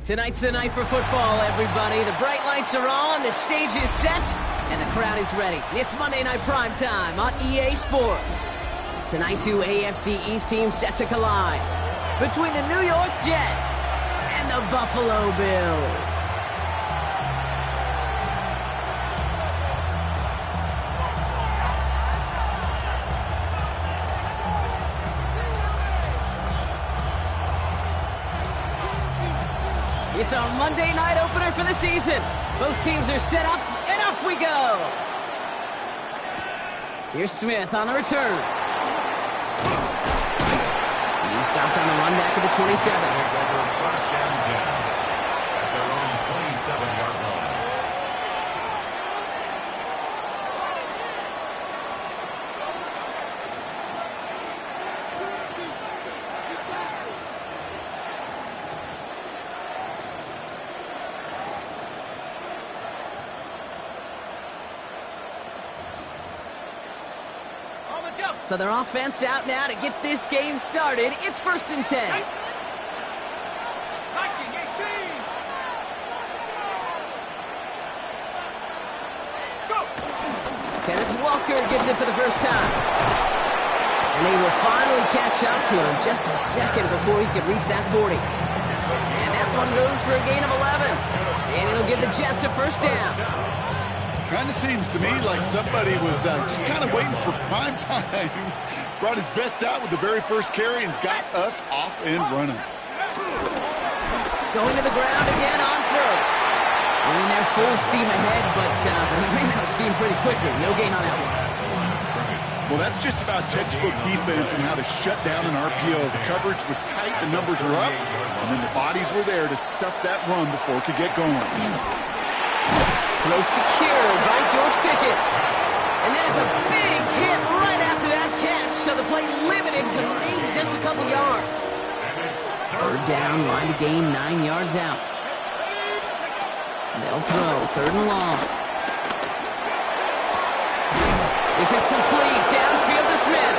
Tonight's the night for football, everybody. The bright lights are on, the stage is set, and the crowd is ready. It's Monday Night Prime Time on EA Sports. Tonight, two AFC East teams set to collide between the New York Jets and the Buffalo Bills. It's our Monday night opener for the season. Both teams are set up, and off we go. Here's Smith on the return. He's stopped on the run back at the 27. First down 10 at their own 27-yard line. So their offense out now to get this game started. It's 1st and 10. Kenneth Walker gets it for the first time. And they will finally catch up to him just a second before he could reach that 40. And that one goes for a gain of 11. And it'll give the Jets a first down. Kind of seems to me like somebody was just kind of waiting for prime time. Brought his best out with the very first carry and's got us off and running. Going to the ground again on first. In there full steam ahead, but he ran out of steam pretty quickly. No gain on that one. Well, that's just about textbook defense and how to shut down an RPO. The coverage was tight, the numbers were up, and then the bodies were there to stuff that run before it could get going. Close secured by George Pickett. And there's a big hit right after that catch, so the play limited to maybe just a couple yards. Third down, line to gain 9 yards out. They'll throw, 3rd and long. This is complete, downfield to Smith.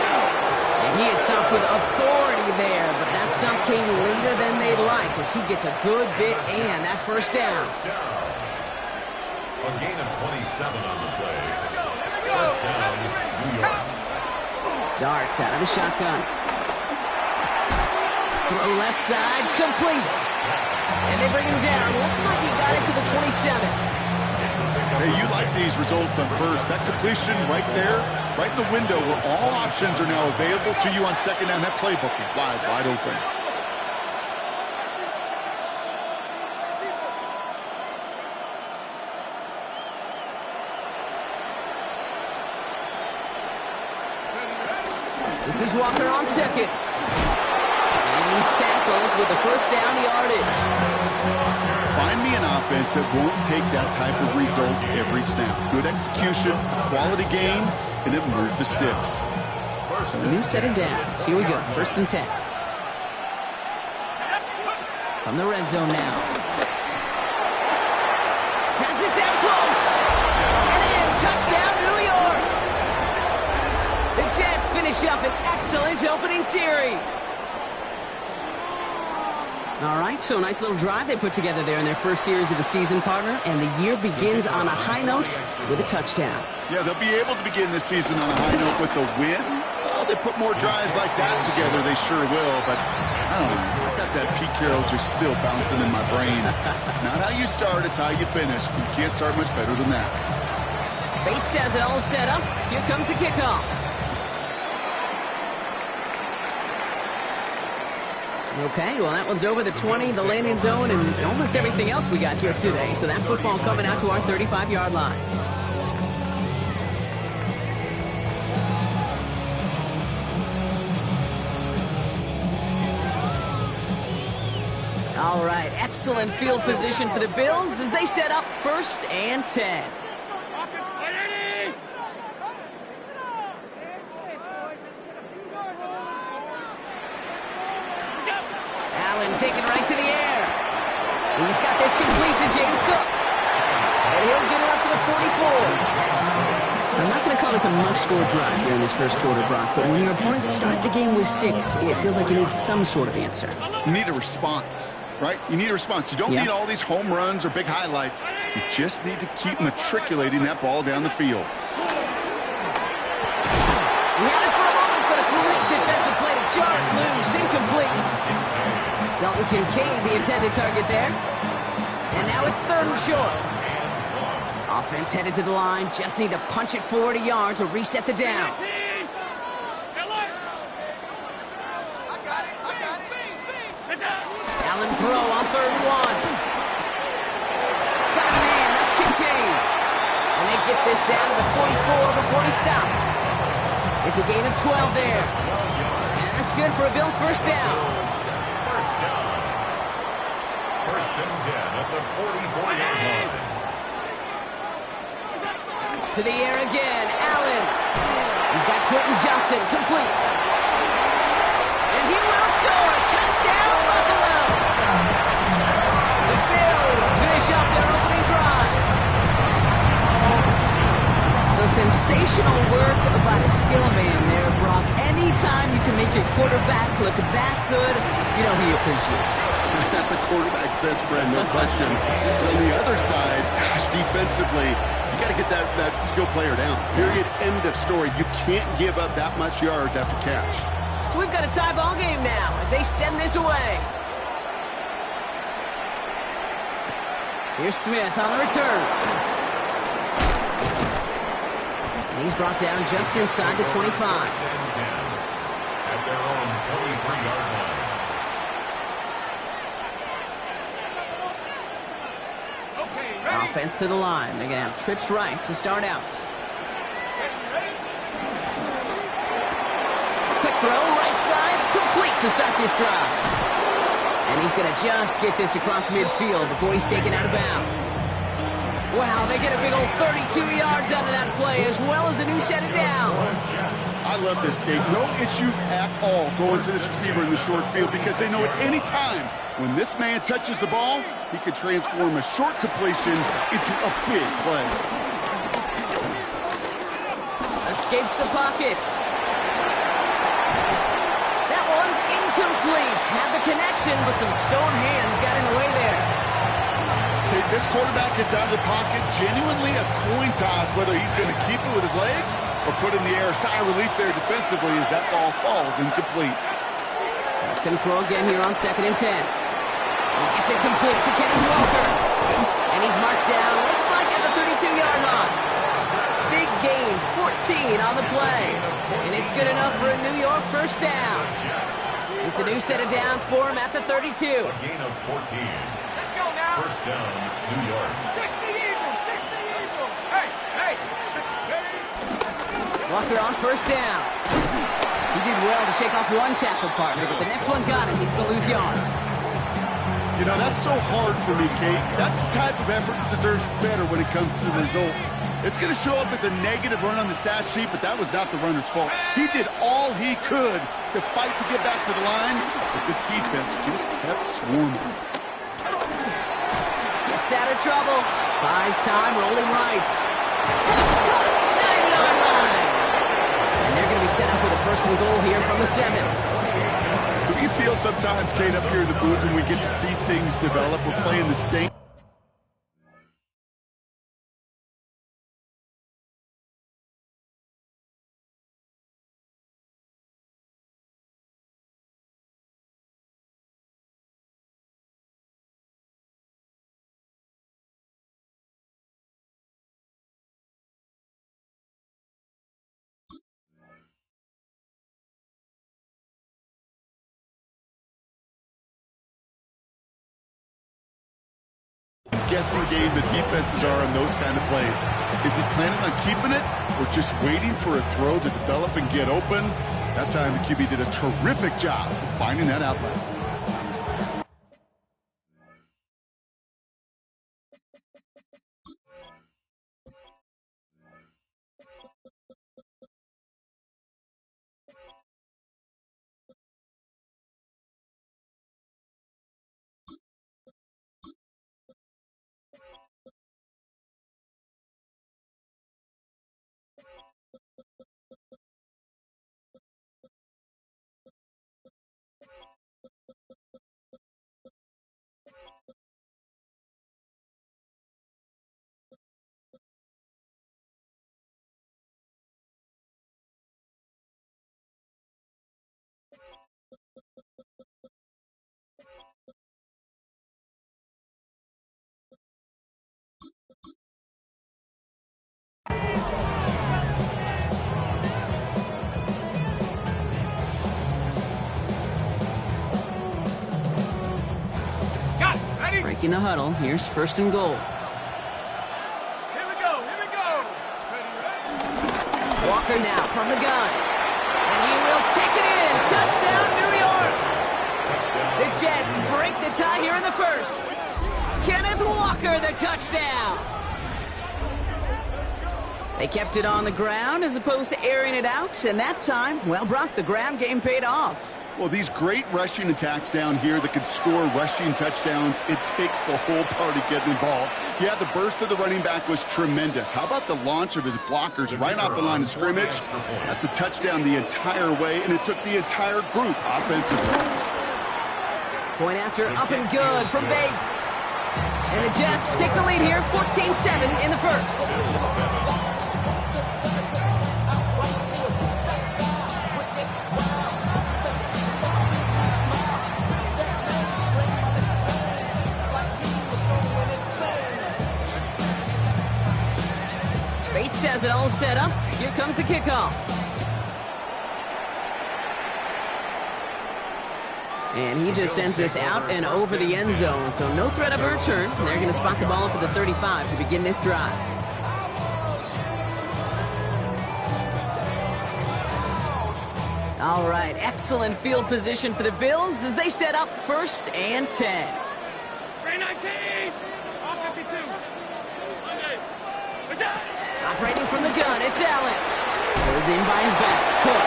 And he is stopped with authority there, but that stop came later than they'd like as he gets a good bit and that first down. A gain of 27 on the play. First down, New York. Darts out of the shotgun. Throw left side, complete. And they bring him down. Looks like he got it to the 27. Hey, you like these results on first. That completion right there, right in the window where all options are now available to you on second down. That playbook is wide open. This is Walker on second. And he's tackled with the first down yardage. Find me an offense that won't take that type of result every snap. Good execution, quality game, and it moves the sticks. So a new set of downs. Here we go, 1st and 10. From the red zone now. Has it down close. And in, touchdown, New York. The Jets finish up an excellent opening series. All right, so a nice little drive they put together there in their first series of the season, partner, and the year begins on a high note with a touchdown. Yeah, they'll be able to begin this season on a high note with a win. Well, they put more drives like that together, they sure will, but I don't know. I got that Pete Carroll just still bouncing in my brain. It's not how you start, it's how you finish. You can't start much better than that. Bates has it all set up. Here comes the kickoff. Okay, well, that one's over the 20, the landing zone, and almost everything else we got here today. So that football coming out to our 35-yard line. All right, excellent field position for the Bills as they set up 1st and 10. Taken right to the air. He's got this complete to James Cook. And he'll get it up to the 44. I'm not going to call this a must-score drive here in this first quarter, Brock, but when your opponents start the game with 6, it feels like you need some sort of answer. You need a response. right? You need a response. You don't need all these home runs or big highlights. You just need to keep matriculating that ball down the field. We had it for a moment, but a great defensive play to jar it loose. Incomplete. Dalton Kincaid, the intended target there. And now it's 3rd and short. Offense headed to the line. Just need to punch it forward a yard to reset the downs. Allen throw on 3rd and 1. Got a man. That's Kincaid. And they get this down to the 44 before he stopped. It's a gain of 12 there. And that's good for a Bills first down. First down. 1st and 10 at the 44-yard line. To the air again. Allen. He's got Quentin Johnson. Complete. And he will score. Touchdown, Buffalo. The Bills finish up their opening drive. So sensational work by the skill man there, Brock. Anytime you can make your quarterback look that good, you know he appreciates it. That's a quarterback's best friend, no question. But on the other side, gosh, defensively, you got to get that skill player down. Period. End of story. You can't give up that much yards after catch. So we've got a tie ball game now as they send this away. Here's Smith on the return. And he's brought down just inside the 25. At their own 23-yard line. Offense to the line. They're going to have trips right to start out. Quick throw, right side, complete to start this drive. And he's going to just get this across midfield before he's taken out of bounds. Wow, they get a big old 32 yards out of that play, as well as a new set of downs. I love this, Kate. No issues at all going to this receiver in the short field because they know at any time when this man touches the ball, he can transform a short completion into a big play. Escapes the pocket. That one's incomplete. Had the connection, but some stone hands got in the way there. Okay, this quarterback gets out of the pocket, genuinely a coin toss, whether he's going to keep it with his legs or put in the air. Sigh of relief there defensively as that ball falls incomplete. It's going to throw again here on 2nd and 10. It's incomplete to Kenneth Walker. And he's marked down, looks like at the 32-yard line. Big gain, 14 on the play. And it's good enough for a New York first down. It's a new set of downs for him at the 32. A gain of 14. Let's go now. First down, New York. 60 Eagles, 60 Eagles. Hey. Walker on first down. He did well to shake off one tackle partner, but the next one got him. He's going to lose yards. You know, that's so hard for me, Kate. That's the type of effort that deserves better when it comes to the results. It's going to show up as a negative run on the stat sheet, but that was not the runner's fault. He did all he could to fight to get back to the line, but this defense just kept swarming. Gets out of trouble. Buys time, rolling right. 9-yard line. And they're going to be set up with a 1st and goal here from the 7. Do you feel sometimes, Kate, up here in the booth when we get to see things develop, we're playing the same guessing game the defenses are on those kind of plays. Is he planning on keeping it or just waiting for a throw to develop and get open? That time the QB did a terrific job of finding that outlet. breaking the huddle. Here's 1st and goal. Here we go. Here we go. Walker now from the gun. And he will take it in. Touchdown, New York. The Jets break the tie here in the 1st. Kenneth Walker, the touchdown. They kept it on the ground as opposed to airing it out. And that time, well, Brock, the ground game paid off. Well, these great rushing attacks down here that could score rushing touchdowns, it takes the whole party getting involved. Yeah, the burst of the running back was tremendous. How about the launch of his blockers right off the line of scrimmage? That's a touchdown the entire way, and it took the entire group offensively. Point after up and good from Bates. And the Jets take the lead here, 14-7 in the 1st. Bates has it all set up. Here comes the kickoff. And he just sends this out and over the end zone. So no threat of a return. They're going to spot the ball up at the 35 to begin this drive. All right, excellent field position for the Bills as they set up 1st and 10. 319. All 52. Okay. What's that? Operating from the gun, it's Allen. Pulled in by his back, Cook.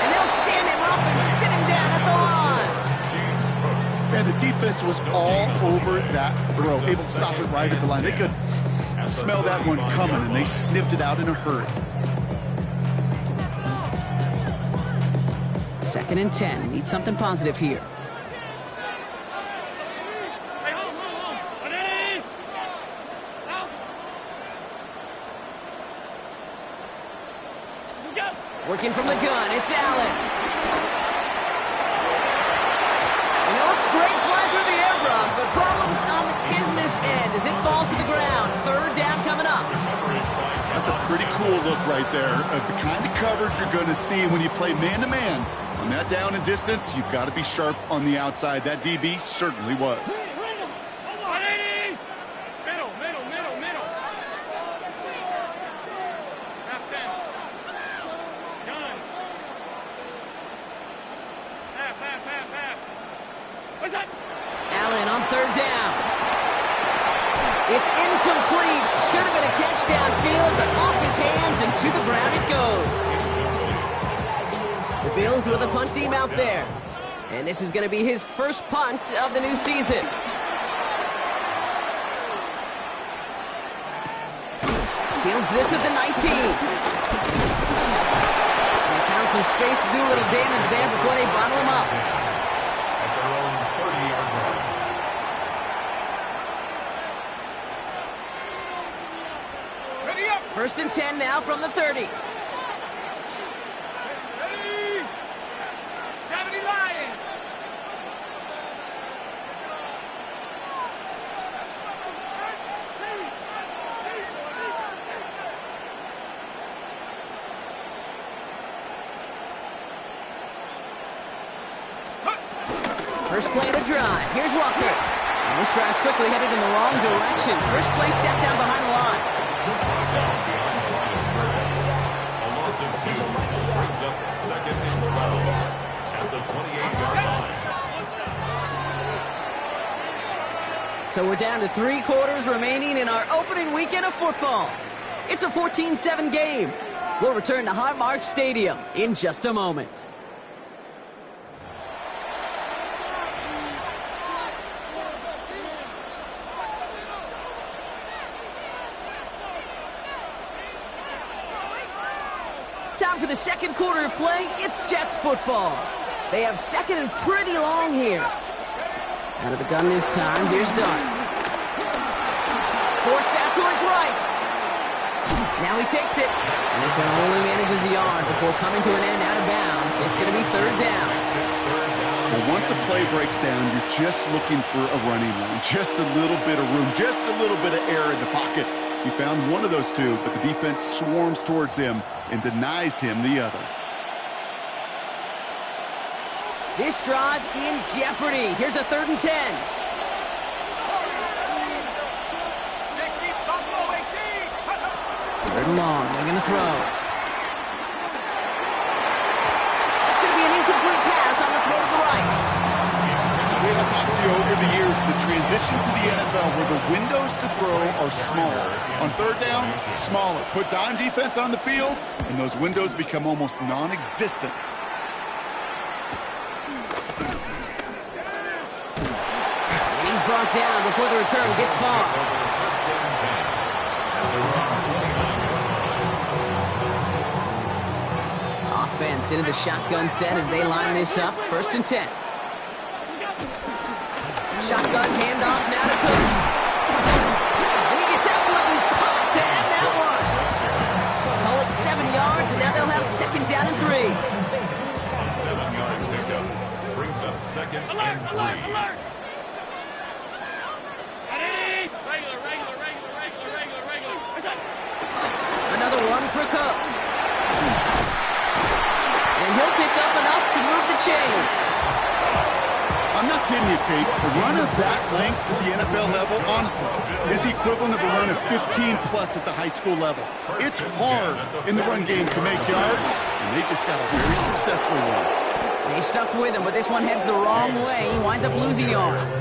And they'll stand him up and sit him down at the line. And the defense was all over that throw, able to stop it right at the line. They could smell that one coming, and they sniffed it out in a hurry. 2nd and 10. Need something positive here. Hey, hold on. What it is? Out. We go. Working from the gun, it's Allen. And it looks great flying through the air, Brock, but problems on the business end as it falls to the ground. 3rd down coming up. That's a pretty cool look right there of the kind of coverage you're going to see when you play man-to-man. On that down and distance, you've got to be sharp on the outside. That DB certainly was. 180. Middle. Half 10. Gun. Half. What's that? Allen on 3rd down. It's incomplete. Should have been a catch downfield, but off his hands and to the ground it goes. The Bills with a punt team out there. And this is going to be his 1st punt of the new season. Fields this at the 19. They found some space to do a little damage there before they bottle him up. At their own 30-yard line. 1st and 10 now from the 30. Ready? 70 Lions. First play of the drive. Here's Walker. And this drive's quickly headed in the wrong direction. First play set down behind the line. A loss of 2 brings up 2nd and 12 at the 28-yard line. So we're down to 3 quarters remaining in our opening weekend of football. It's a 14-7 game. We'll return to Highmark Stadium in just a moment. Time for the 2nd quarter of play. It's Jets football. They have 2nd and pretty long here. Out of the gun this time. Here's Dart. Forced out to his right. Now he takes it. And this one only manages a yard before coming to an end out of bounds. It's going to be 3rd down. Well, once a play breaks down, you're just looking for a running lane. Just a little bit of room. Just a little bit of air in the pocket. He found one of those 2, but the defense swarms towards him and denies him the other. This drive in jeopardy. Here's a 3rd and 10. Third and long. They're going to throw. It's going to be an incomplete pass on the throw to the right. I've talked to you over the years, the transition to the NFL where the windows to throw are smaller. On third down, smaller. Put dime defense on the field, and those windows become almost non-existent. And he's brought down before the return gets far. Offense into the shotgun set as they line this up. 1st and 10. Shotgun handoff now to Cook. And he gets absolutely popped to end that one. Call it 7 yards, and now they'll have 2nd down and 3. A 7-yard pickup brings up 2nd and 3. Alert! Regular. Another one for Cook. And he'll pick up enough to move the chains. I'm not kidding you, Kate. A run of that length at the NFL level, honestly, is the equivalent of a run of 15-plus at the high school level. It's hard in the run game to make yards, and they just got a very successful one. They stuck with him, but this one heads the wrong way. He winds up losing yards.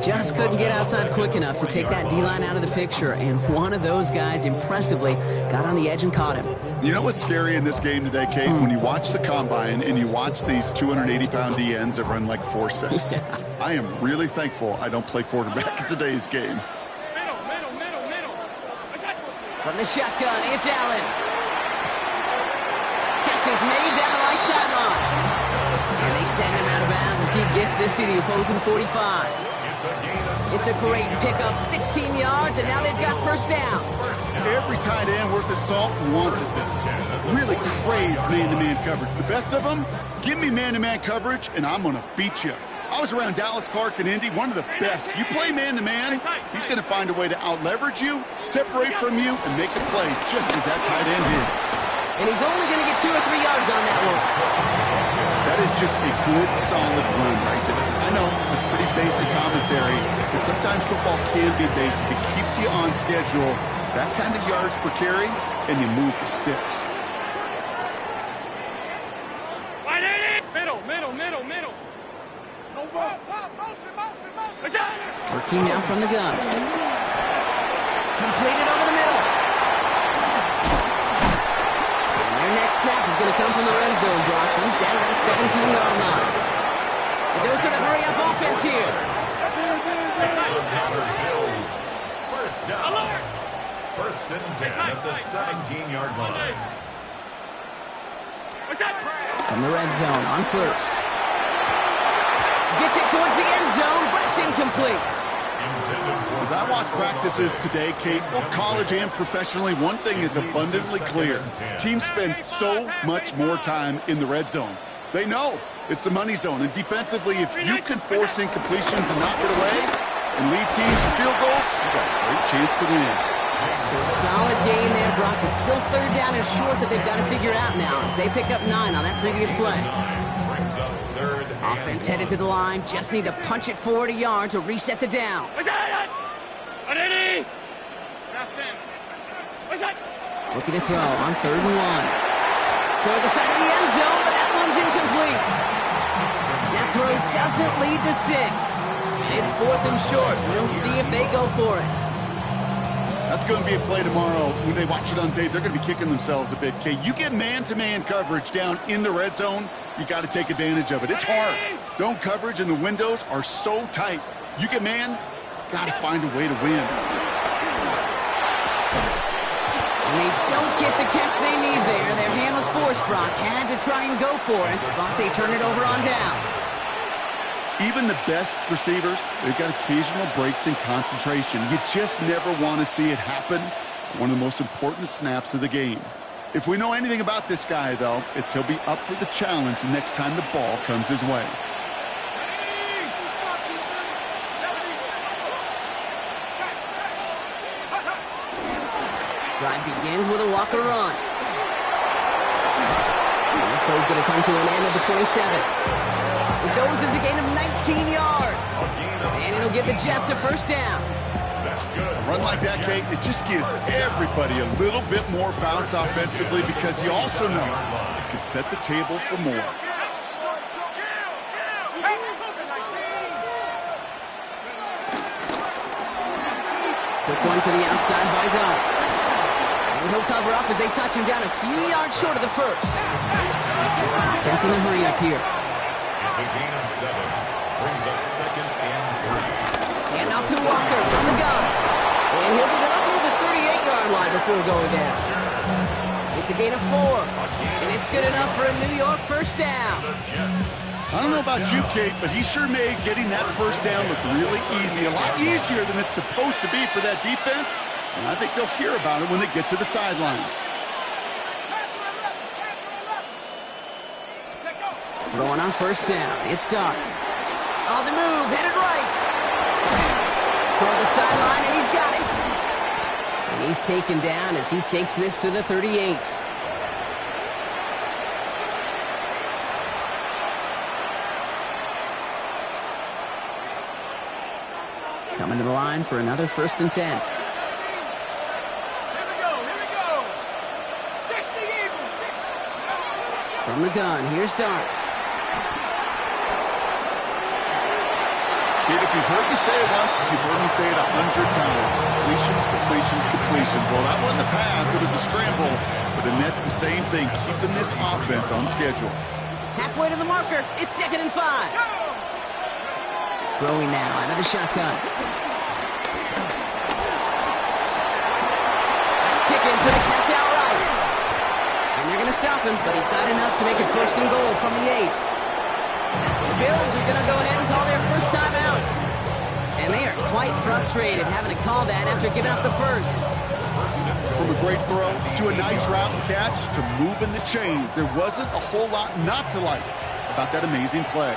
Just couldn't get outside quick enough to take that D-line out of the picture, and one of those guys impressively got on the edge and caught him. You know what's scary in this game today, Kate? When you watch the combine and you watch these 280-pound DNs that run like 4.6. I am really thankful I don't play quarterback in today's game. Middle. From the shotgun, it's Allen. Catch is made down the right sideline. And they send him out of bounds as he gets this to the opposing 45. It's a great pickup, 16 yards, and now they've got 1st down. Every tight end worth his salt wanted this. Really crave man-to-man coverage. The best of them, give me man-to-man coverage, and I'm going to beat you. I was around Dallas Clark and Indy, one of the best. You play man-to-man, he's going to find a way to out-leverage you, separate from you, and make a play just as that tight end did. And he's only going to get 2 or 3 yards on that one. That is just a good, solid run right there. I know, it's pretty basic commentary, but sometimes football can be basic. It keeps you on schedule. That kind of yards per carry, and you move the sticks. Middle. Working now from the gun. Completed over the middle. And their next snap is going to come from the red zone, Brock. He's down at that 17-yard line. The dose of the hurry-up offense here. Bills. 1st down. 1st and 10 at the 17-yard line. From the red zone on 1st. Gets it towards the end zone, but it's incomplete. As I watch practices today, Kate, both college and professionally, one thing is abundantly clear. Teams spend so much more time in the red zone. They know it's the money zone, and defensively, if you can force incompletions and knock it away and lead teams to field goals, you've got a great chance to win. So a solid gain there, Brock, but still 3rd down and short that they've got to figure out now as they pick up 9 on that previous play. Offense headed to the line, just need to punch it forward a yard to reset the downs. Looking to throw on 3rd and 1. Toward the side of the end zone, but that one's incomplete. That throw doesn't lead to 6. It's 4th and short. We'll see if they go for it. That's going to be a play tomorrow. When they watch it on tape, they're going to be kicking themselves a bit. Kate, you get man-to-man coverage down in the red zone, you got to take advantage of it. It's hard. Zone coverage and the windows are so tight. You get man, got to find a way to win. And they don't get the catch they need there. Their hand was forced, Brock. Had to try and go for it, but they turn it over on downs. Even the best receivers, they've got occasional breaks in concentration. You just never want to see it happen. One of the most important snaps of the game. If we know anything about this guy, though, it's he'll be up for the challenge the next time the ball comes his way. Drive begins with a Walker run. And this play's going to come to an end at the 27. It goes as a gain of 19 yards. And it'll give the Jets a 1st down. A run like that, Kate, it just gives everybody a little bit more bounce offensively because you also know it can set the table for more. Quick one to the outside by Dart. And he'll cover up as they touch him down a few yards short of the first. Defense in a hurry up here. It's a gain of 7. Brings up 2nd and 3. Hand off to Walker from the gun. And he'll get it up near the 38-yard line before going down. It's a gain of 4. And it's good enough for a New York first down. The Jets. I don't know about you, Kate, but he sure made getting that first down look really easy. A lot easier than it's supposed to be for that defense. And I think they'll hear about it when they get to the sidelines. Throwing on first down. It's Dart. On the move, headed right. Toward the sideline, and he's got it. And he's taken down as he takes this to the 38. Coming to the line for another 1st and 10. Here we go. 60 Eagles, 60. From the gun, here's Dart. Kate, if you've heard me say it once, you've heard me say it 100 times. Completions. Well, that wasn't a pass, it was a scramble. But the Nets the same thing, keeping this offense on schedule. Halfway to the marker, it's 2nd and 5. Throwing now out of the shotgun. That's Pickens with a catch outright. And they're going to stop him, but he got enough to make it 1st and goal from the 8. The Bills are going to go ahead and call their first timeout. And they are quite frustrated having to call that after giving up the first. From a great throw to a nice route and catch to moving the chains, there wasn't a whole lot not to like about that amazing play.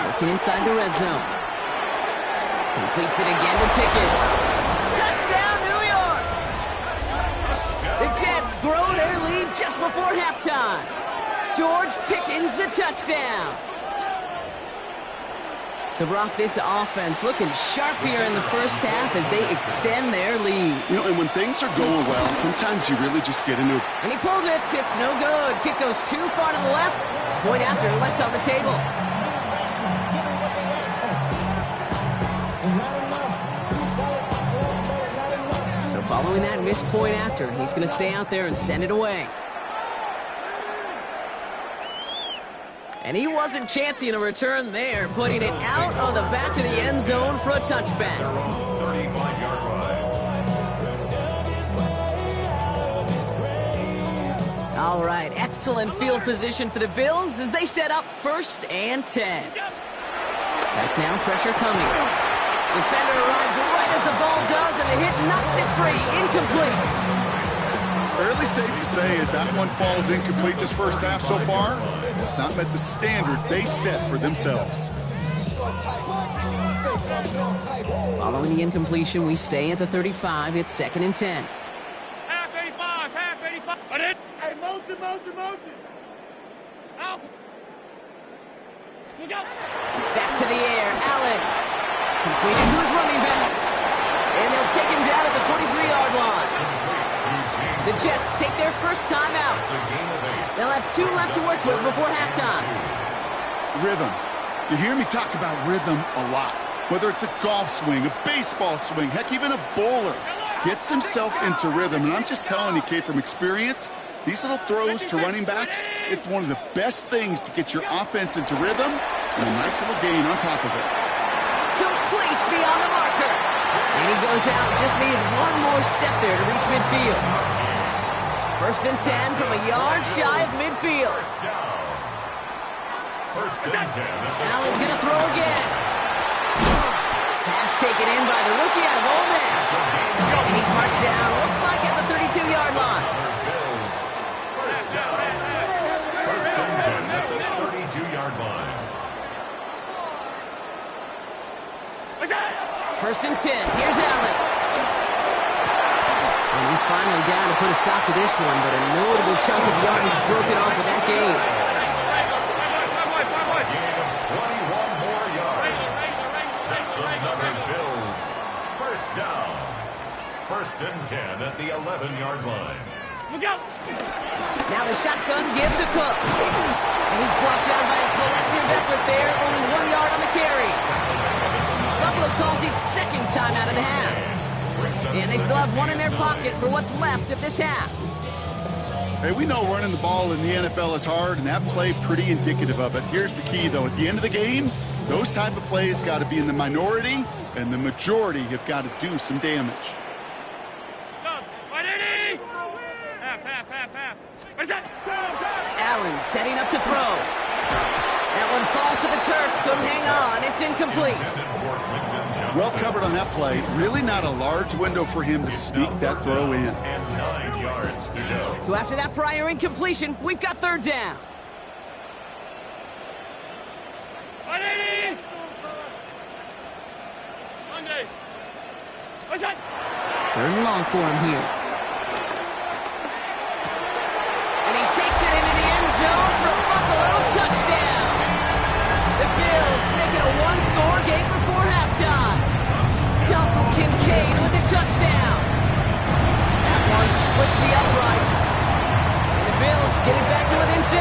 Working inside the red zone. Completes it again to Pickens. Touchdown, New York! The Jets grow their lead just before halftime. George Pickens, the touchdown. So, Brock, this offense looking sharp here in the first half as they extend their lead. You know, and when things are going well, sometimes you really just get into it. And he pulls it. It's no good. Kick goes too far to the left. Point after left on the table. So following that missed point after, he's going to stay out there and send it away. And he wasn't chancing a return there, putting it out of the back of the end zone for a touchback. 35-yard line. All right, excellent field position for the Bills as they set up 1st and 10. Back now, pressure coming. Defender arrives right as the ball does, and the hit knocks it free. Incomplete. Fairly safe to say as that one falls incomplete this first half so far, it's not met the standard they set for themselves. Following the incompletion, we stay at the 35. It's 2nd and 10. Half 85. But it. Hey, motion. Out. You go. Back to the air, Allen. Completed to his running back. And they'll take him down at the 43-yard line. The Jets take their first time out. They'll have 2 left to work with before halftime. Rhythm. You hear me talk about rhythm a lot. Whether it's a golf swing, a baseball swing, heck, even a bowler gets himself into rhythm. And I'm just telling you, Kate, from experience, these little throws to running backs, it's one of the best things to get your offense into rhythm and a nice little gain on top of it. Complete beyond the marker. And he goes out, just needed one more step there to reach midfield. 1st and 10 from a yard shy of midfield. First and 10. Allen's going to throw again. Pass taken in by the rookie out of Ole Miss. And he's marked down, looks like at the 32-yard line. First and 10 at the 32-yard line. 1st and 10. Here's Allen. And he's finally down to put a stop to this one, but a notable chunk of yardage broken off of that game. Gain of 21 more yards. That's another 7-yard line. Look out! Now the shotgun gives to Cook. And he's brought down by a collective effort there. Only 1 yard on the carry. Buffalo calls it second time out of the half. And they still have one in their pocket for what's left of this half. Hey, we know running the ball in the NFL is hard, and that play pretty indicative of it. Here's the key, though. At the end of the game, those type of plays got to be in the minority, and the majority have got to do some damage. Allen setting up to throw. That one falls to the turf. Couldn't hang on. It's incomplete. Well covered on that play. Really not a large window for him to sneak that throw in. And 9 yards to go. So after that prior incompletion, we've got third down. Third and long for him here. And he takes it into the end zone for a Buffalo touchdown. The Bills make it a one-score game before halftime. Dalton Kincaid with the touchdown. That one splits the uprights. And the Bills get it back to within 6.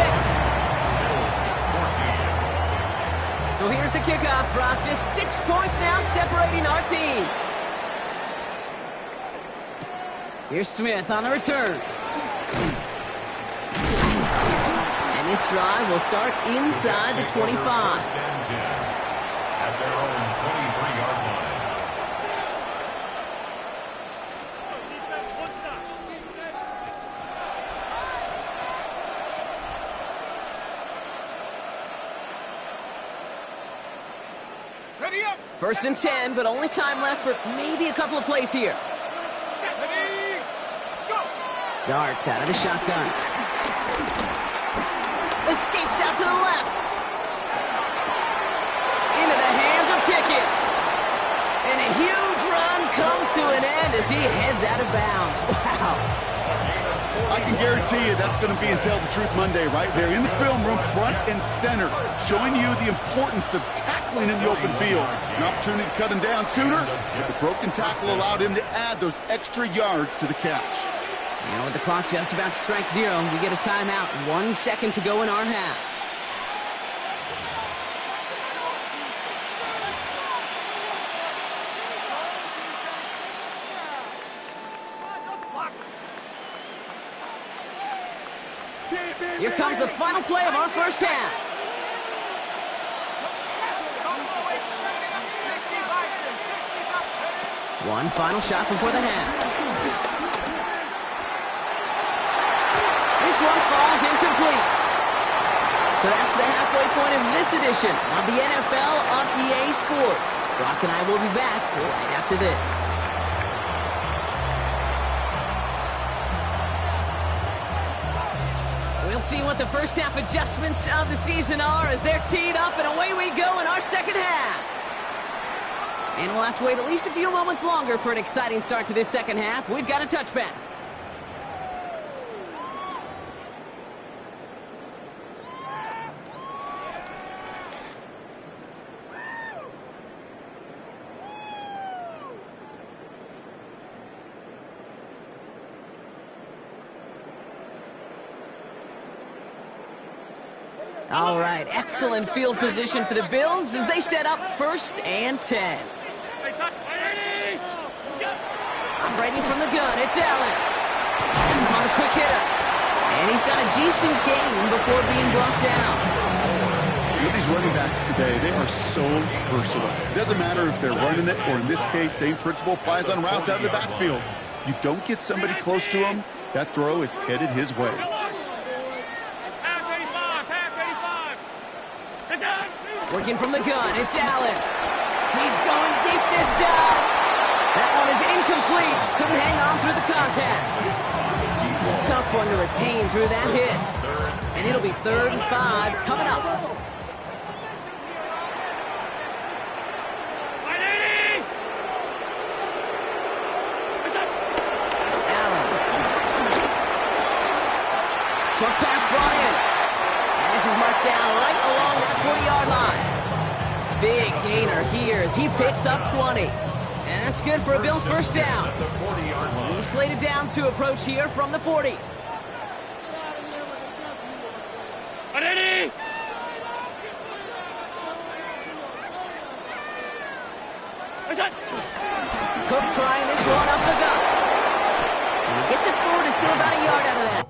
So here's the kickoff, Brock. Just 6 points now separating our teams. Here's Smith on the return. And this drive will start inside the 25. At their own 23-yard line. First and 10, but only time left for maybe a couple of plays here. Darts out of the shotgun. Escapes out to the left. Into the hands of Pickett. And a huge run comes to an end as he heads out of bounds. Wow. I can guarantee you that's going to be in Tell the Truth Monday right there in the film room, front and center, showing you the importance of tackling in the open field. An opportunity to cut him down sooner, but the broken tackle allowed him to add those extra yards to the catch. And with the clock just about to strike 0, we get a timeout. 1 second to go in our half. Here comes the final play of our first half. One final shot before the half. This one falls incomplete. So that's the halfway point of this edition of the NFL on EA Sports. Brock and I will be back right after this. We'll see what the first half adjustments of the season are as they're teed up, and away we go in our second half. And we'll have to wait at least a few moments longer for an exciting start to this second half. We've got a touchback. All right, excellent field position for the Bills as they set up 1st and 10. Operating from the gun, it's Allen. Gets him on a quick hitter. And he's got a decent gain before being brought down. You know, these running backs today, they are so versatile. It doesn't matter if they're running it, or in this case, same principle applies on routes out of the backfield. You don't get somebody close to him, that throw is headed his way. Working from the gun, it's Allen. He's going deep this time. That one is incomplete. Couldn't hang on through the contact. Tough one to retain through that hit. And it'll be 3rd and 5 coming up. Allen. Short pass brought in. And this is marked down right along that 40-yard line. Big gainer here as he picks up 20. And that's good for a Bills first down. At the 40-yard line. New slated downs to approach here from the 40. Ready? Cook trying this one up the gut. And he gets it forward to still about a yard out of that.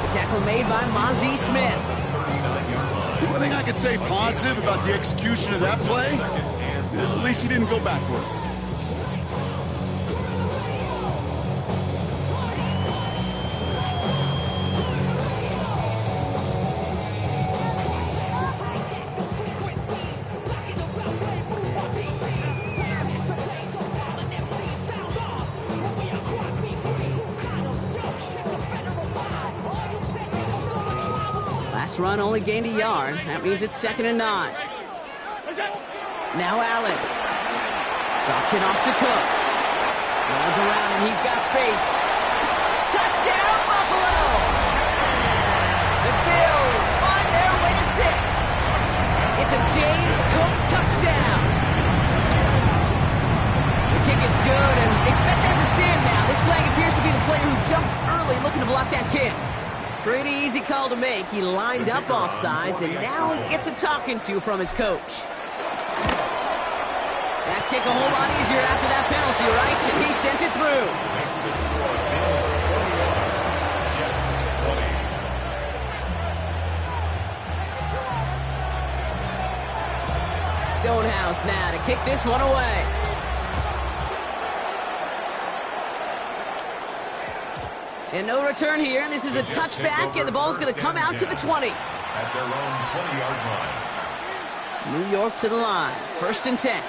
Tackle made by Mozzie Smith. The one thing I could say positive about the execution of that play is at least he didn't go backwards. Last run only gained a yard. That means it's 2nd and 9. Now Allen. Drops it off to Cook. Runs around him. He's got space. Touchdown, Buffalo! The Bills find their way to 6. It's a James Cook touchdown. The kick is good, and expect that to stand now. This flag appears to be the player who jumps early looking to block that kick. Pretty easy call to make. He lined up offsides, and now he gets a talking to from his coach. That kick a whole lot easier after that penalty, right? And he sent it through. Makes the score Bills 41, Jets 20. Stonehouse now to kick this one away. And no return here. This is a touchback, and the ball's going to come out to the 20. At their own 20-yard line. New York to the line. 1st and 10.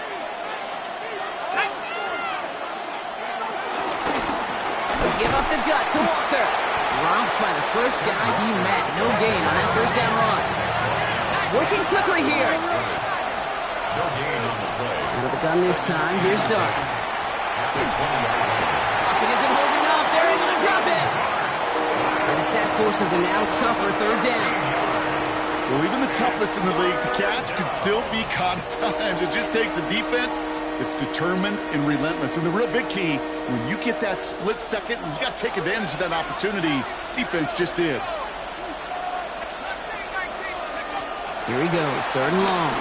They give up the gut to Walker. Dropped by the first guy he met. No gain on that first down run. Working quickly here. No gain on the play. Out of the gun this time. Here's Dart. At their 20-yard line. It isn't holding up. They're able to drop it. And the sack forces a now tougher 3rd down. Well, even the toughest in the league to catch can still be caught at times. It just takes a defense that's determined and relentless. And the real big key, when you get that split second, you got to take advantage of that opportunity. Defense just did. Here he goes, 3rd and long.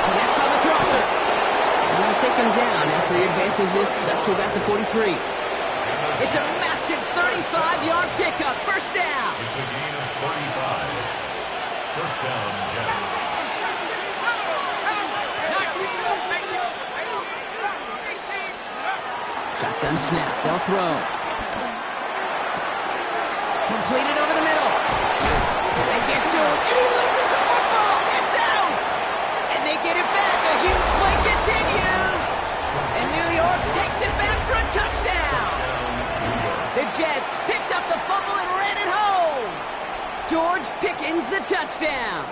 Connects on the crosser. And they'll take him down after he advances this up to about the 43. It's a massive 35-yard pickup. 1st down. It's a gain of 35. 1st down, Jets. Shotgun snap. They'll throw. Completed over the middle. They get to him, and he loses the football. It's out. And they get it back. A huge play continues. And New York takes it back for a touchdown. The Jets picked up the fumble and ran it home. George Pickens the touchdown.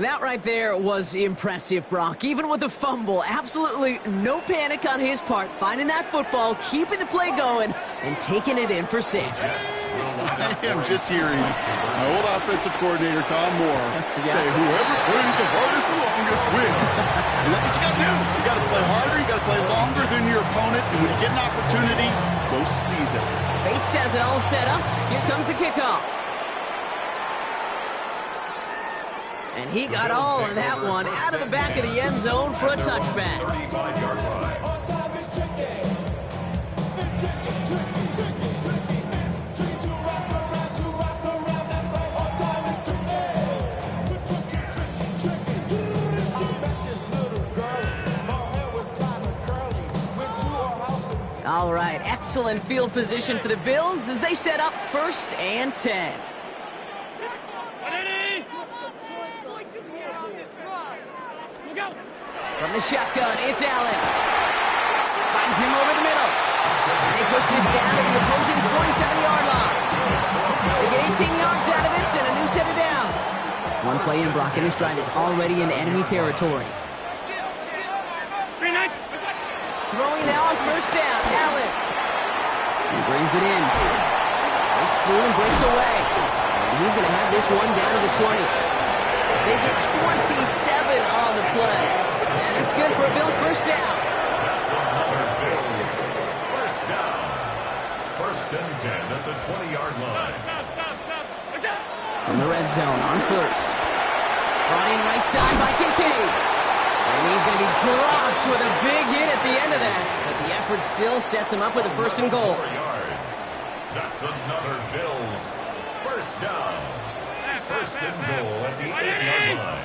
That right there was impressive, Brock. Even with the fumble, absolutely no panic on his part. Finding that football, keeping the play going, and taking it in for 6. I am just hearing my old offensive coordinator, Tom Moore, say, whoever plays the hardest and longest wins. And that's what you got to do. You got to play harder. You got to play longer than your opponent. And when you get an opportunity, go seize it. Bates has it all set up. Here comes the kickoff. And he got all of that one out of the back of the end zone for a touchback. 35-yard line. All right, excellent field position for the Bills as they set up 1st and 10. From the shotgun, it's Allen. Finds him over the middle. And they push this down to the opposing 47-yard line. They get 18 yards out of it and a new set of downs. One play in, Brock, and this drive is already in enemy territory. Throwing now on 1st down, Allen. He brings it in. Breaks through and breaks away. And he's going to have this one down to the 20. They get 27 on the play. And it's good for a Bills 1st down. That's another Bills 1st down. 1st and 10 at the 20-yard line. From the red zone on 1st. Brought in right side by Kincaid. And he's going to be dropped with a big hit at the end of that. But the effort still sets him up with a 1st and goal. 4 yards. That's another Bills 1st down. 1st and goal at the 8-yard line.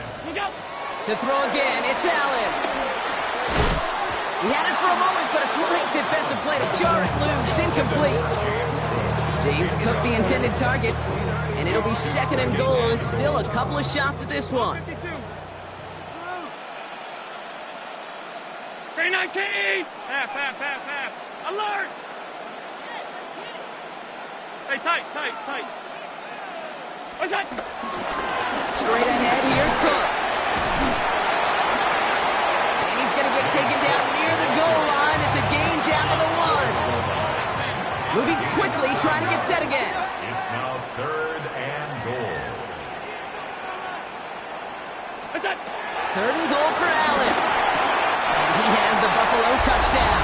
To throw again, it's Allen. He had it for a moment, but a great defensive play to jar it loose. Incomplete. James Cook the intended target. And it'll be 2nd and goal. Still a couple of shots at this one. 319! Half. Alert! Hey, tight. What's that? Straight ahead, here's Cook. And he's going to get taken down near the goal line. It's a gain down to the 1. Moving quickly, trying to get set again. It's now 3rd and goal. What's that? 3rd and goal for Allen. And he has the Buffalo touchdown.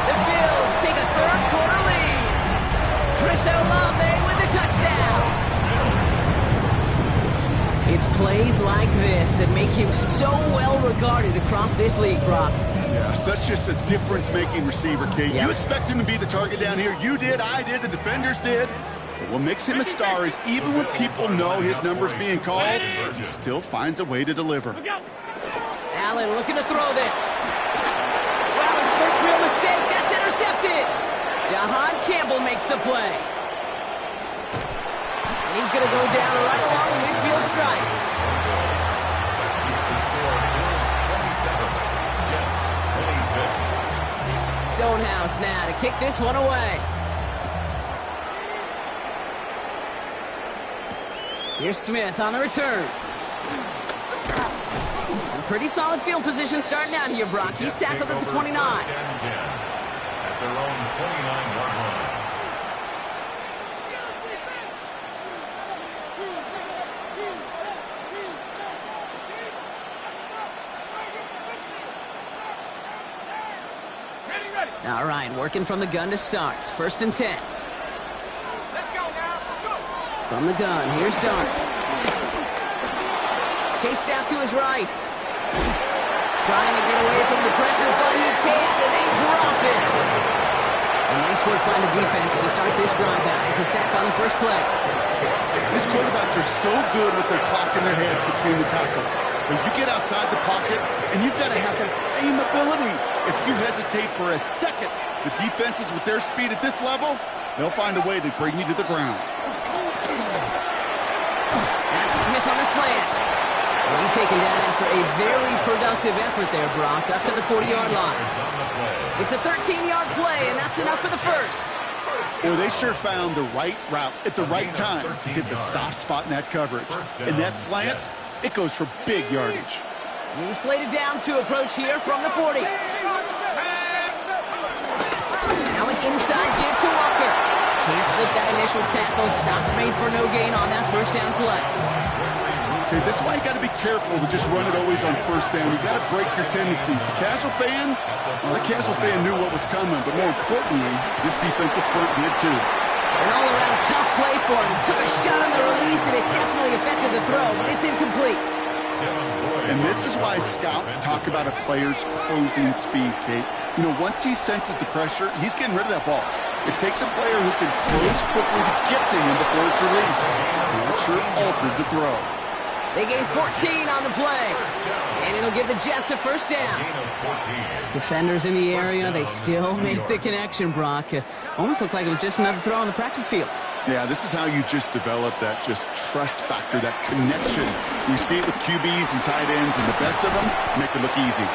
The Bills take a 3rd quarter lead. Chris Olave with the touchdown. It's plays like this that make him so well regarded across this league, Brock. Yeah, such just a difference-making receiver, Kate. Yeah. You expect him to be the target down here. You did, I did, the defenders did. But what makes him a star is even when people know his number's being called, he still finds a way to deliver. Allen looking to throw this. Wow, his first real mistake. That's intercepted. Jahan Campbell makes the play. And he's going to go down right along the midfield stripe. Stonehouse now to kick this one away. Here's Smith on the return. And pretty solid field position starting out here, Brock. He's tackled at the 29. At their own 29-yard line. All right, working from the gun to start. 1st and 10. Let's go now. Go. From the gun, here's Dart. Chased out to his right. Trying to get away from the pressure, but he can't, and they drop it. And nice work by the defense to start this drive out. It's a sack on the first play. These quarterbacks are so good with their clock in their head between the tackles. When you get outside the pocket, and you've got to have that same ability. If you hesitate for a second, the defenses with their speed at this level, they'll find a way to bring you to the ground. That's Smith on the slant. And he's taken down after a very productive effort there, Brock, up to the 40-yard line. It's a 13-yard play, and that's enough for the first. Boy, they sure found the right route at the right time to hit the soft spot in that coverage. And that slant, it goes for big yardage. New slated downs to approach here from the 40. Now an inside give to Walker. Can't slip that initial tackle. Stops made for no gain on that first down play. Okay, this is why you got to be careful to just run it always on first down. You got to break your tendencies. The casual fan, well, the casual fan knew what was coming, but more importantly, this defensive front did too. An all-around tough play for him. Took a shot on the release, and it definitely affected the throw, but it's incomplete. And this is why scouts talk about a player's closing speed, Kate. You know, once he senses the pressure, he's getting rid of that ball. It takes a player who can close quickly to get to him before it's released. And that sure altered the throw. They gain 14 on the play. And it'll give the Jets a first down. Defenders in the area, they still make the connection, Brock. Almost looked like it was just another throw on the practice field. Yeah, this is how you just develop that just trust factor, that connection. We see it with QBs and tight ends, and the best of them make it look easy.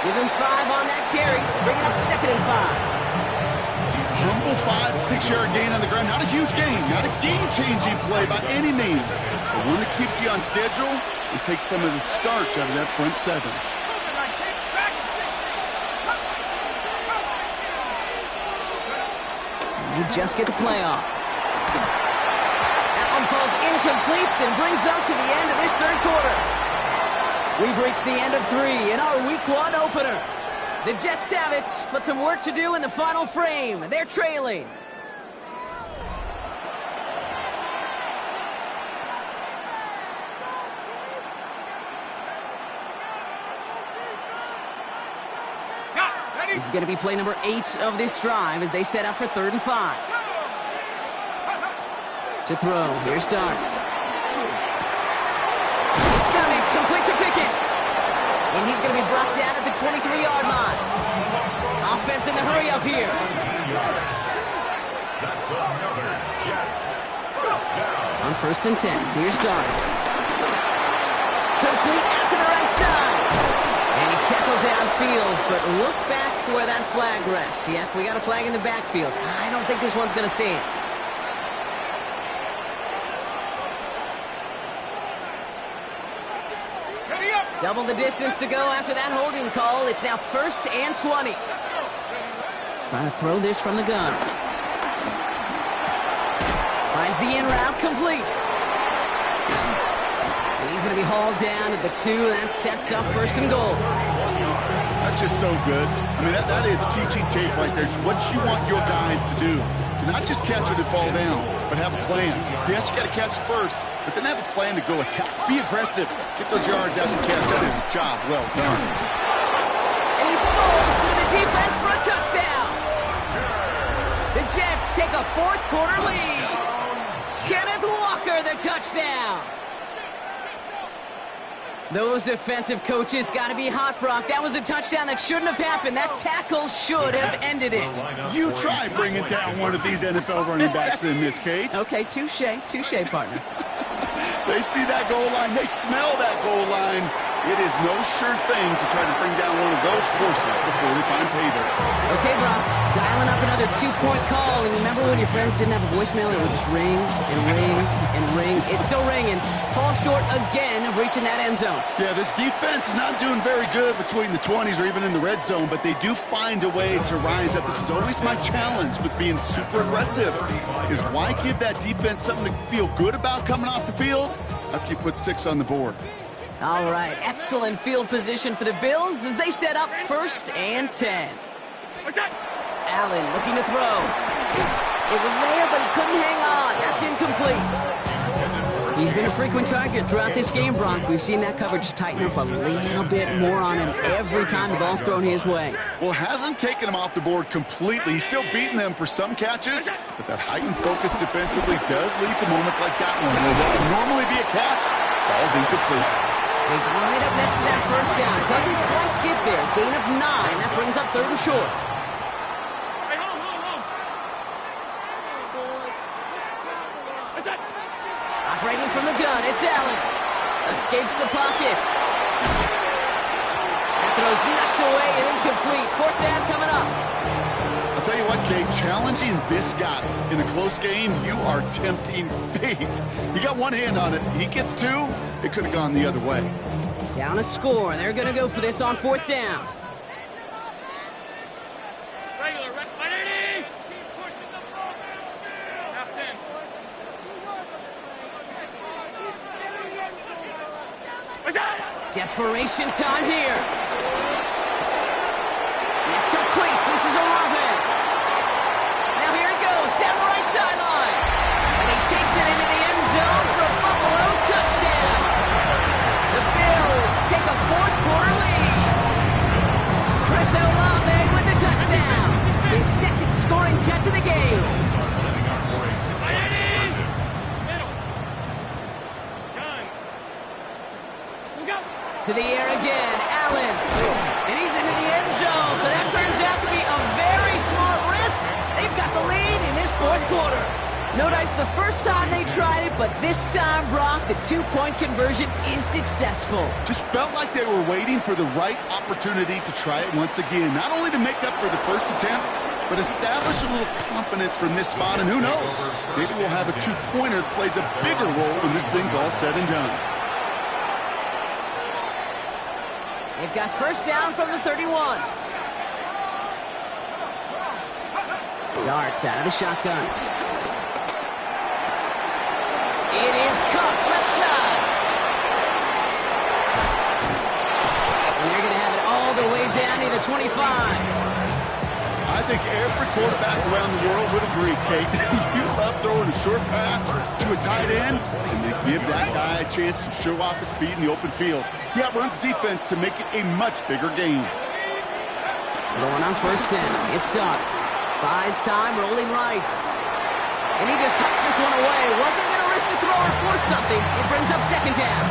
Give him 5 on that carry. Bring it up 2nd and 5. Humble 5-6-yard gain on the ground. Not a huge gain, not a game-changing play by any means, but one that keeps you on schedule and takes some of the starch out of that front 7. And you just get the play off. That one falls incomplete and brings us to the end of this third quarter. We've reached the end of 3 in our Week 1 opener. The Jets have it, but some work to do in the final frame. They're trailing. This is going to be play number 8 of this drive as they set up for 3rd and 5. To throw, here's Dart. He's got it, complete to Pickett. And he's going to be brought down at the 23-yard line. Offense in the hurry up here. That's another Jets first down. On 1st and 10, here's Dart. Complete out to the right side. And he's tackled downfield, but look back where that flag rests. Yep, we got a flag in the backfield. I don't think this one's going to stand. Double the distance to go after that holding call. It's now 1st and 20. Trying to throw this from the gun. Finds the in route complete. And he's going to be hauled down at the 2. That sets up 1st and goal. That's just so good. I mean, that is teaching tape right there. It's what you want your guys to do. To not just catch it and fall down, but have a plan. Yes, you got to catch it first, but then have a plan to go attack. Be aggressive. Get those yards after the catch. That is a job well done. And he falls through the defense for a touchdown. The Jets take a 4th quarter lead. Kenneth Walker, the touchdown. Those defensive coaches got to be hot, Brock. That was a touchdown that shouldn't have happened. That tackle should have ended it. You try bringing down one of these NFL running backs in this case. Okay, touche, partner. They see that goal line. They smell that goal line. It is no sure thing to try to bring down one of those forces before they find payback. Okay, Brock, dialing up another 2-point call. And remember when your friends didn't have a voicemail? It would just ring and ring and ring. It's still ringing. Fall short again of reaching that end zone. Yeah, this defense is not doing very good between the 20s or even in the red zone, but they do find a way to rise up. This is always my challenge with being super aggressive, is why give that defense something to feel good about coming off the field after you put 6 on the board. All right, excellent field position for the Bills as they set up 1st and 10. Allen looking to throw. It was there, but he couldn't hang on. That's incomplete. He's been a frequent target throughout this game, Brock. We've seen that coverage tighten up a little bit more on him every time the ball's thrown his way. Well, hasn't taken him off the board completely. He's still beating them for some catches, but that heightened focus defensively does lead to moments like that one where what would normally be a catch falls incomplete. He's right up next to that first down. Doesn't quite get there. Gain of 9. That brings up 3rd and short. Operating from the gun, it's Allen. Escapes the pocket. That throw's knocked away and incomplete. 4th down coming up. I'll tell you what, Kate, challenging this guy in a close game, you are tempting fate. He got one hand on it. He gets two. It could have gone the other way. Down a score. They're going to go for this on 4th down. Regular, ready? Keep pushing the ball downfield. Half 10. Desperation time here. It's complete. This is Olave. Now here it goes down the right sideline. And he takes it into the end zone for a Buffalo touchdown. The Bills take a 4th quarter lead. Chris Olave with the touchdown. His 2nd scoring catch of the game. To the air again, Allen. And he's into the end zone. So that turns out to be a very smart risk. They've got the lead in this 4th quarter. No dice the first time they tried it, but this time, Brock, the 2-point conversion is successful. Just felt like they were waiting for the right opportunity to try it once again. Not only to make up for the first attempt, but establish a little confidence from this spot. And who knows, maybe we'll have a 2-pointer that plays a bigger role when this thing's all said and done. They've got 1st down from the 31. Dart out of the shotgun. It is cut left side. And they're going to have it all the way down to the 25. I think every quarterback around the world would agree, Kate. You love throwing a short pass to a tight end, and they give that guy a chance to show off his speed in the open field. He outruns defense to make it a much bigger game. Going on 1st down. It's Dart. Buys time, rolling right. And he just hucks this one away. Wasn't going to risk a throw or force something. It brings up 2nd down.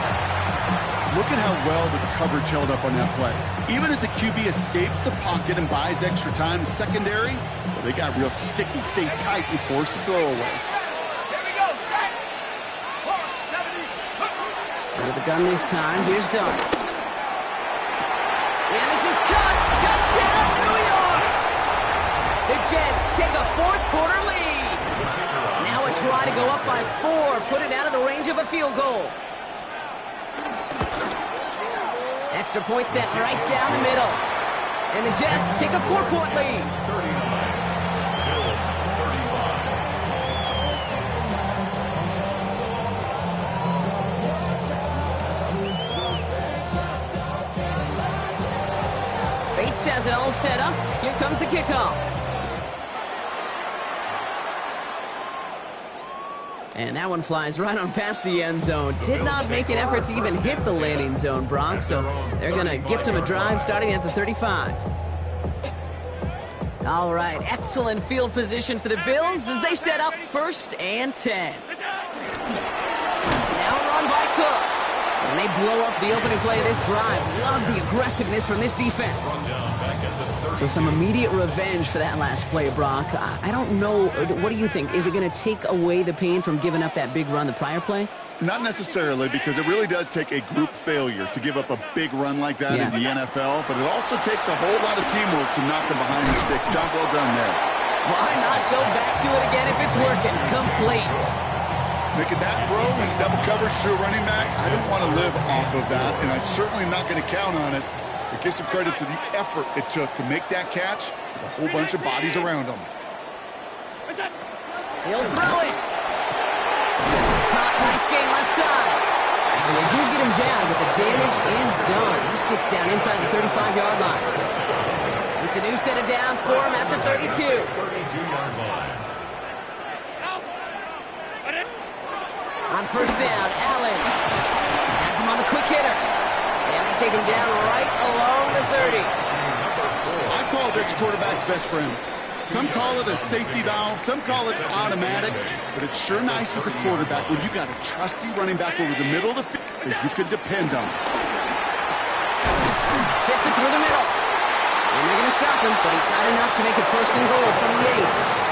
Look at how well the coverage held up on that play. Even as the QB escapes the pocket and buys extra time in secondary, well, they got real sticky, stay tight, and force the throw away. Out of the gun this time. Here's Dart. And this is cut. Touchdown, New York! The Jets take a 4th quarter lead. Now a try to go up by 4. Put it out of the range of a field goal. Extra point set right down the middle. And the Jets take a 4-point lead. 39. Bills 35. Bates has it all set up. Here comes the kickoff. And that one flies right on past the end zone. Did not make an effort to even hit the landing zone, Brock. So they're going to gift him a drive starting at the 35. All right, excellent field position for the Bills as they set up 1st and 10. Now a run by Cook. And they blow up the opening play of this drive. Love the aggressiveness from this defense. So some immediate revenge for that last play, Brock. I don't know. What do you think? Is it going to take away the pain from giving up that big run the prior play? Not necessarily, because it really does take a group failure to give up a big run like that in the NFL, but it also takes a whole lot of teamwork to knock them behind the sticks. Job well done there. Why not go back to it again if it's working? Complete. Making that throw in double coverage to a running back, I don't want to live off of that, and I certainly am not going to count on it. But give some credit to the effort it took to make that catch with a whole bunch of bodies around him. He'll throw it. Caught, nice game left side. And they do get him down, but the damage is done. This gets down inside the 35-yard line. It's a new set of downs for him at the 32. 32-yard line. On 1st down, Allen has him on the quick hitter. And they take him down right along the 30. I call this quarterback's best friend. Some call it a safety valve, some call it automatic, but it's sure nice as a quarterback when you got a trusty running back over the middle of the field that you can depend on. Fits it through the middle. And they're going to stop him, but he got enough to make it 1st and goal from the 8.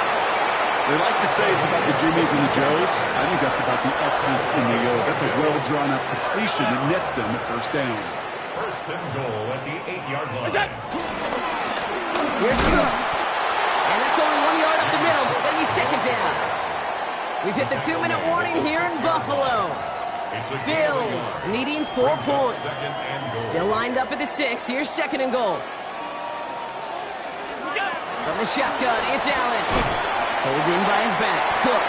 They like to say it's about the Jimmies and the Joes. I think that's about the X's and the O's. That's a well-drawn-up completion that nets them the 1st down. 1st and goal at the 8-yard line. Here's Cook. And that's only 1 yard up the middle. Gonna be second down. We've hit the 2-minute warning here in Buffalo. Bills needing 4 points. Still lined up at the 6. Here's second and goal. From the shotgun, it's Allen. Pulled in by his back. Cook.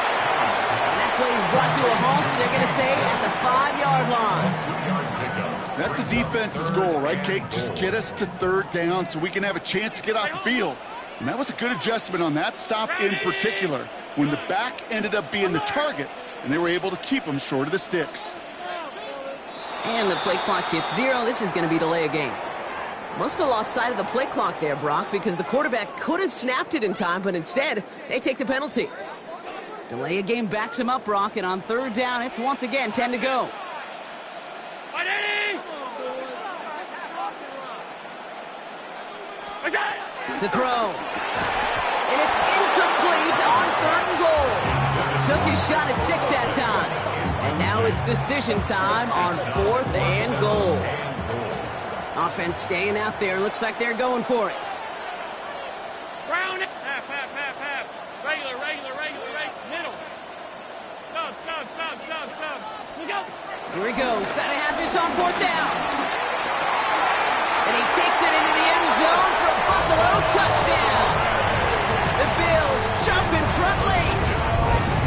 And that play is brought to a halt, they're going to say, at the 5-yard line. That's a defense's goal, right, Kate? Just get us to third down so we can have a chance to get off the field. And that was a good adjustment on that stop in particular, when the back ended up being the target, and they were able to keep him short of the sticks. And the play clock hits 0. This is going to be delay a game. Must have lost sight of the play clock there, Brock, because the quarterback could have snapped it in time, but instead, they take the penalty. Delay a game backs him up, Brock, and on third down, it's once again 10 to go. To throw. And it's incomplete on third and goal. Took his shot at 6 that time. And now it's decision time on 4th and goal. Offense staying out there. Looks like they're going for it. Brown. Half. Regular. Middle. Sub. We go. Here he goes. Got to have this on 4th down. And he takes it into the end zone for a Buffalo touchdown. The Bills jump in front late.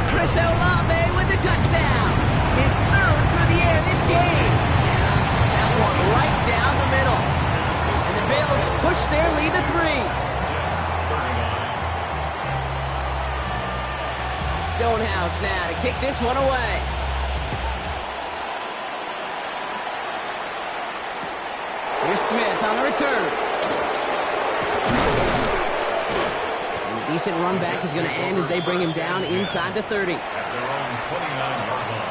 Chris Olave with the touchdown. His 3rd through the air this game. That one right down the middle. And the Bills push their lead to 3. Stonehouse now to kick this one away. Here's Smith on the return. And a decent run back is going to end as they bring him down inside the 30. At their own 29-yard line.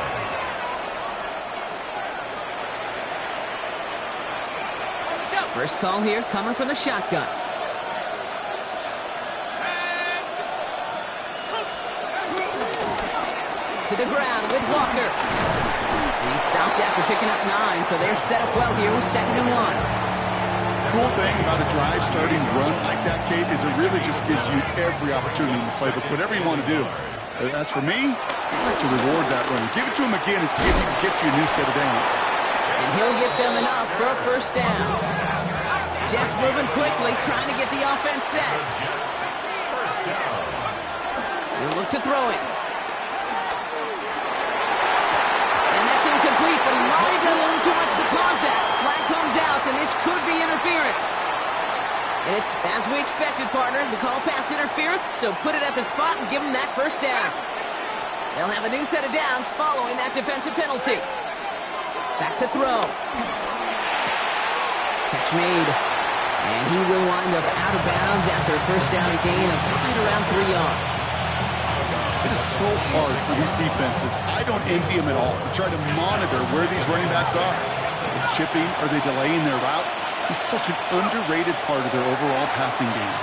First call here coming from the shotgun. To the ground with Walker. And he stopped after picking up 9, so they're set up well here with 2nd and 1. Cool thing about a drive starting run like that, Kate, is it really just gives you every opportunity in the playbook, whatever you want to do. But as for me, I'd like to reward that run. Give it to him again and see if he can get you a new set of downs. And he'll get them enough for a first down. Jets moving quickly, trying to get the offense set. First down. He'll look to throw it. And that's incomplete, but he might have done a little too much to cause that. Flag comes out, and this could be interference. And it's, as we expected, partner, to call pass interference, so put it at the spot and give him that first down. They'll have a new set of downs following that defensive penalty. Back to throw. Catch made. And he will wind up out of bounds after a first down and gain of right around 3 yards. It is so hard for these defenses. I don't envy them at all. They try to monitor where these running backs are. Are they chipping? Are they delaying their route? He's such an underrated part of their overall passing game.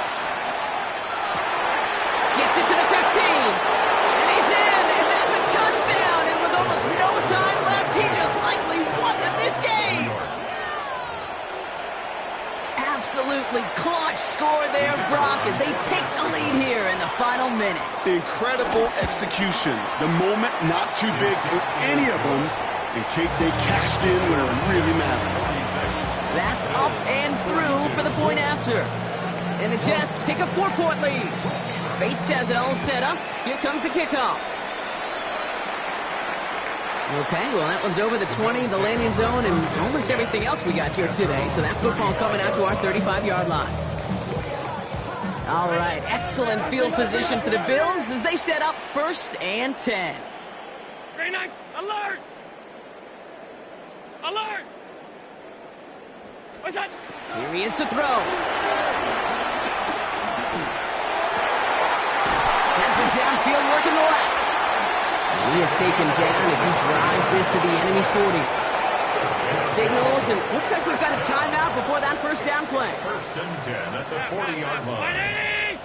Gets it to the 15. And he's in. And that's a touchdown. And with almost no time left, he just likely won them this game. Absolutely clutch score there, Brock, as they take the lead here in the final minutes. Incredible execution. The moment not too big for any of them. And Kate, they cashed in when it really mattered. That's up and through for the point after. And the Jets take a 4-point lead. Bates has it all set up. Here comes the kickoff. Okay, well, that one's over the 20, the landing zone, and almost everything else we got here today. So that football coming out to our 35-yard line. All right, excellent field position for the Bills as they set up 1st and 10. Green light, alert! Alert! What's that? Here he is to throw. Has it downfield, working the left. He is taken down as he drives this to the enemy 40. Signals, and looks like we've got a timeout before that first down play. 1st and 10 at the 40-yard line.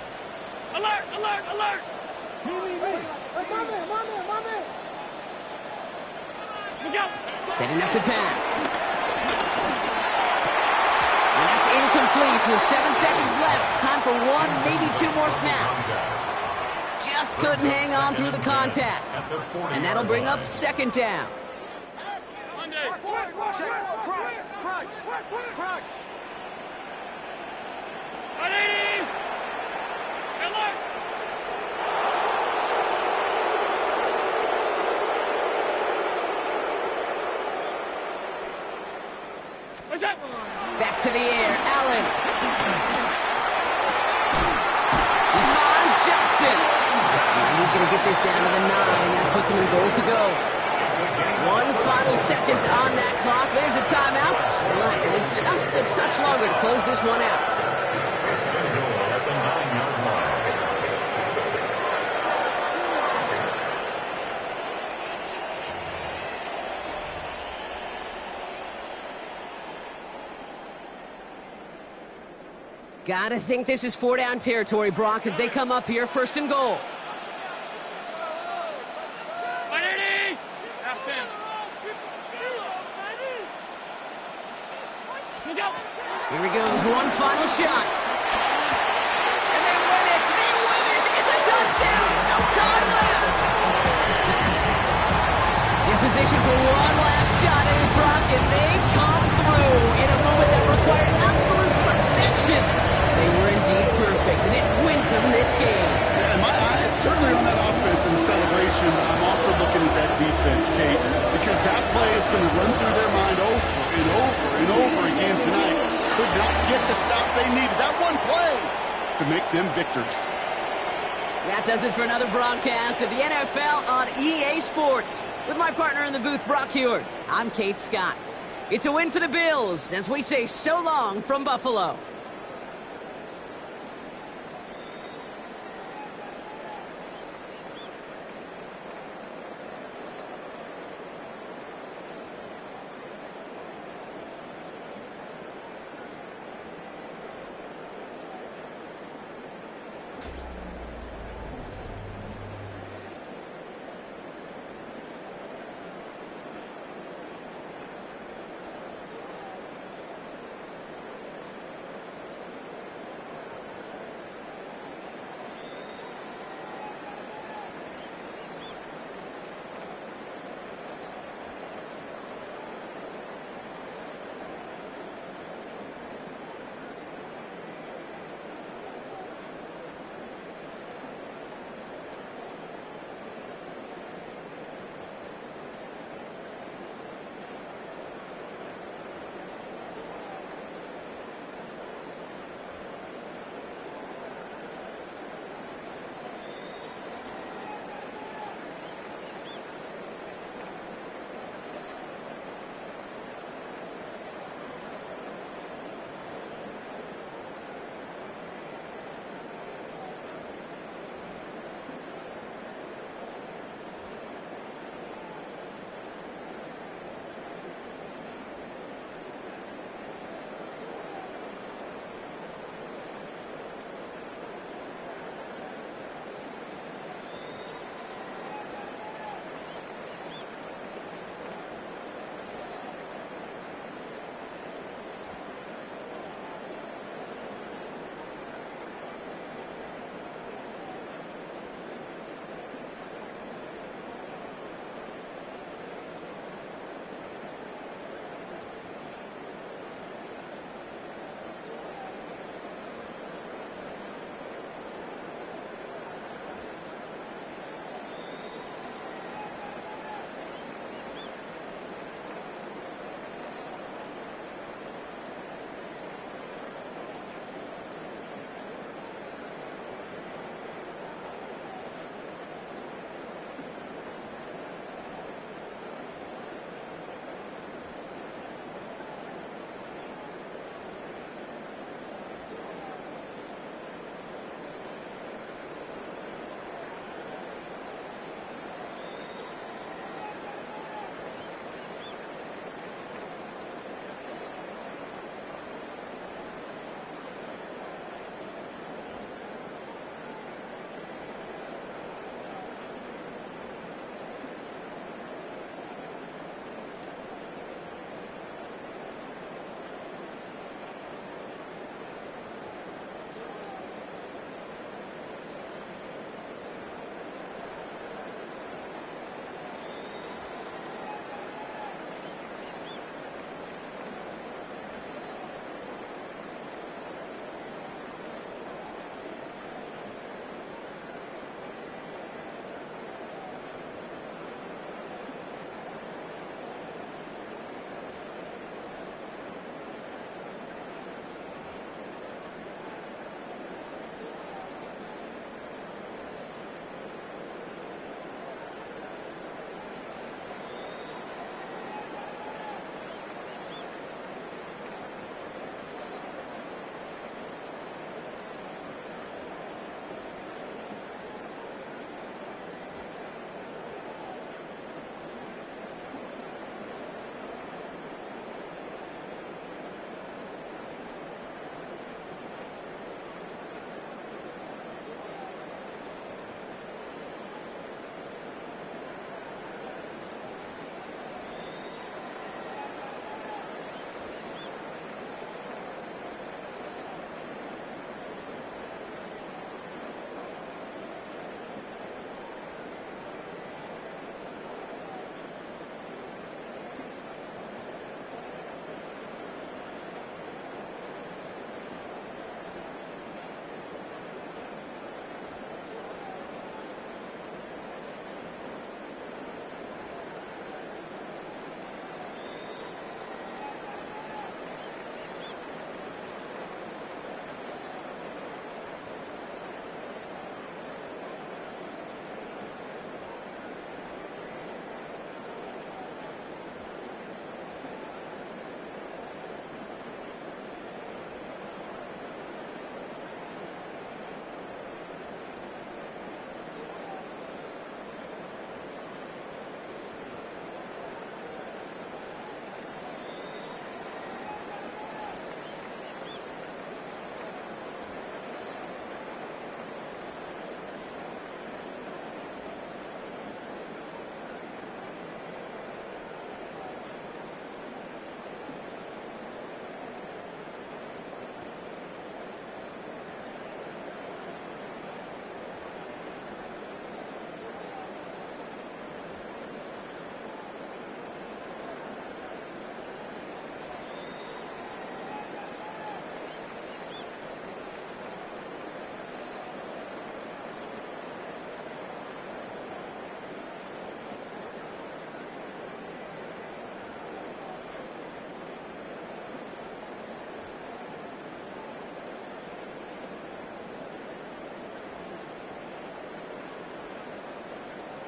Alert, alert, alert! Look out! Setting up to pass. And that's incomplete. complete with 7 seconds left. Time for one, maybe two more snaps. Just couldn't hang on through the contact. And that'll bring up second down. Back to the air, Allen. He finds Johnston. And he's going to get this down to the 9. That puts him in goal to go. 1 final seconds on that clock. There's a timeout. We'll have to wait just a touch longer to close this one out. First and goal at the 9-yard line. Gotta think this is 4-down territory, Brock, as they come up here, first and goal. Here he goes, one final shot. And they win it! They win it! It's a touchdown! No time left! In position for one last shot, and Brock, and they come through in a moment that required absolute perfection. They were indeed perfect, and it wins them this game. Yeah, my eyes certainly on that offense and celebration, but I'm also looking at that defense, Kate, because that play is going to run through their mind over and over and over again tonight. Could not get the stop they needed. That one play to make them victors. That does it for another broadcast of the NFL on EA Sports. With my partner in the booth, Brock Huard, I'm Kate Scott. It's a win for the Bills as we say so long from Buffalo.